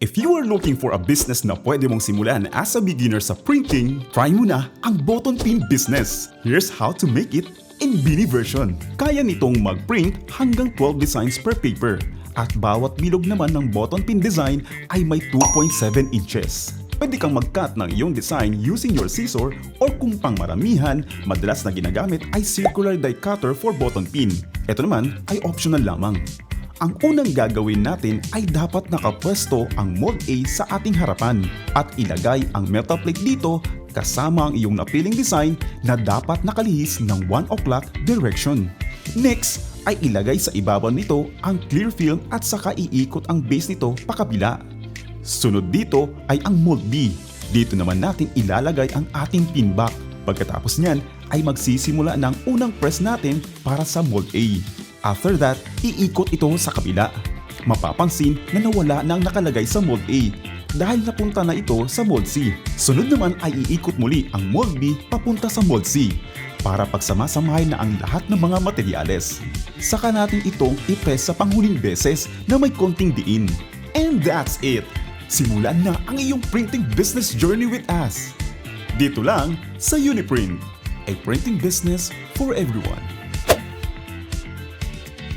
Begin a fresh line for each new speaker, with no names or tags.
If you are looking for a business na pwede mong simulan as a beginner sa printing, try mo na ang button pin business. Here's how to make it in Bini version. Kaya nitong mag-print hanggang 12 designs per paper. At bawat bilog naman ng button pin design ay may 2.7 inches. Pwede kang mag-cut ng iyong design using your scissor or kung pang maramihan, madalas na ginagamit ay circular die cutter for button pin. Ito naman ay optional lamang. Ang unang gagawin natin ay dapat nakapwesto ang mold A sa ating harapan at ilagay ang metal plate dito kasama ang iyong napiling design na dapat nakalihis ng 1 o'clock direction. Next ay ilagay sa ibabaw nito ang clear film at saka iikot ang base nito pakabila. Sunod dito ay ang mold B. Dito naman natin ilalagay ang ating pin back. Pagkatapos niyan ay magsisimula ng unang press natin para sa mold A. After that, iikot ito sa kabila. Mapapansin na nawala na ang nakalagay sa mold A dahil napunta na ito sa mold C. Sunod naman ay iikot muli ang mold B papunta sa mold C para pagsamasamahin na ang lahat ng mga materyales. Saka natin itong i-press sa panghuling beses na may konting diin. And that's it! Simulan na ang iyong printing business journey with us. Dito lang sa Uniprint, a printing business for everyone.